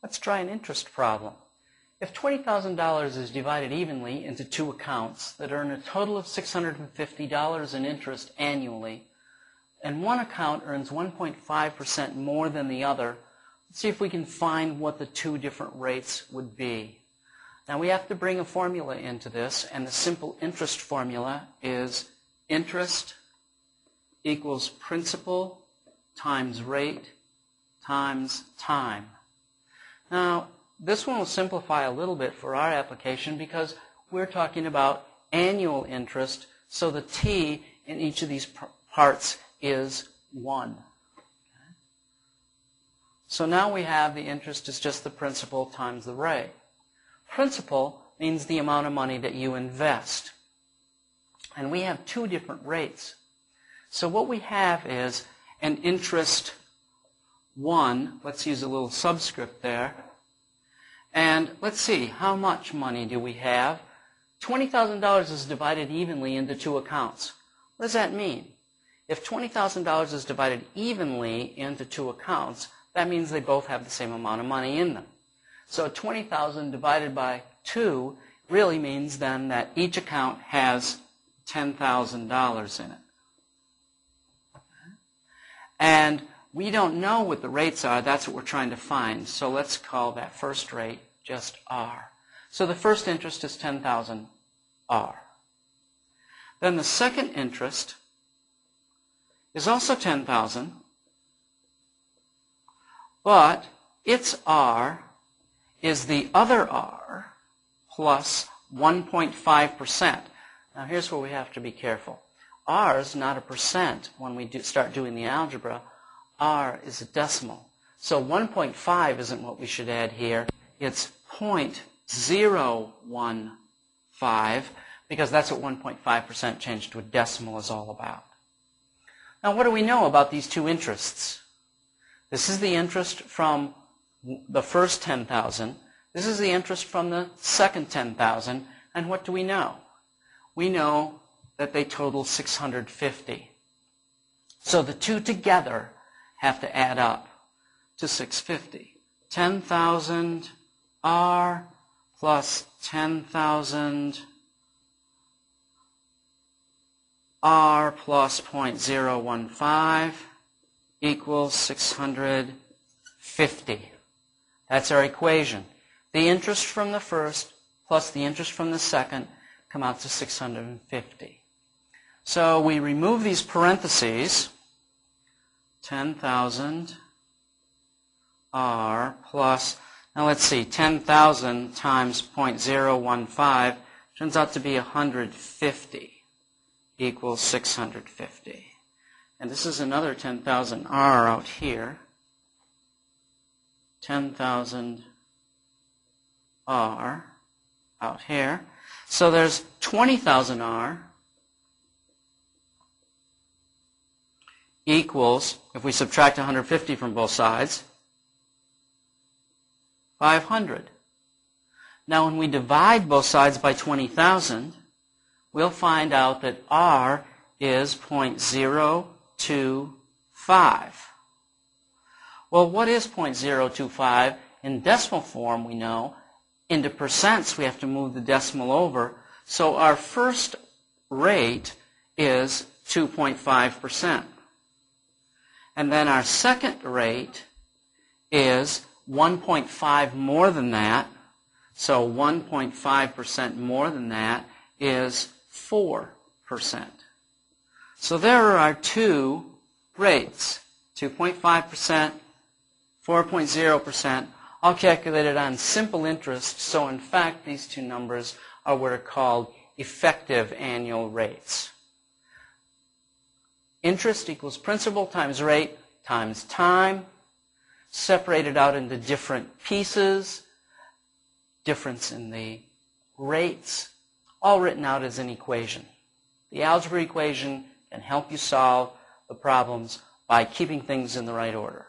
Let's try an interest problem. If $20,000 is divided evenly into two accounts that earn a total of $650 in interest annually, and one account earns 1.5% more than the other, let's see if we can find what the two different rates would be. Now we have to bring a formula into this, and the simple interest formula is interest equals principal times rate times time. Now, this one will simplify a little bit for our application because we're talking about annual interest, so the t in each of these parts is 1. So now we have the interest is just the principal times the rate. Principal means the amount of money that you invest. And we have two different rates. So what we have is an interest 1. Let's use a little subscript there. And let's see, how much money do we have? $20,000 is divided evenly into two accounts. What does that mean? If $20,000 is divided evenly into two accounts, that means they both have the same amount of money in them. So $20,000 divided by 2 really means then that each account has $10,000 in it. And we don't know what the rates are. That's what we're trying to find. So let's call that first rate just R. So the first interest is 10,000 R. Then the second interest is also 10,000, but its R is the other R plus 1.5%. Now here's where we have to be careful. R is not a percent when we start doing the algebra. R is a decimal. So 1.5 isn't what we should add here. It's 0.015 because that's what 1.5% change to a decimal is all about. Now what do we know about these two interests? This is the interest from the first 10,000. This is the interest from the second 10,000. And what do we know? We know that they total 650. So the two together have to add up to 650. 10,000 R plus 10,000 R plus 0.015 equals 650. That's our equation. The interest from the first plus the interest from the second come out to 650. So we remove these parentheses. 10,000 R plus, now let's see, 10,000 times 0.015 turns out to be 150 equals 650. And this is another 10,000 R out here. 10,000 R out here. So there's 20,000 R equals, if we subtract 150 from both sides, 500. Now when we divide both sides by 20,000, we'll find out that R is 0.025. Well, what is 0.025? In decimal form, we know. Into percents, we have to move the decimal over. So our first rate is 2.5%. And then our second rate is 1.5 more than that. So 1.5% more than that is 4%. So there are our two rates, 2.5%, 4.0%, all calculated on simple interest. So in fact, these two numbers are what are called effective annual rates. Interest equals principal times rate times time, separated out into different pieces, difference in the rates, all written out as an equation. The algebra equation can help you solve the problems by keeping things in the right order.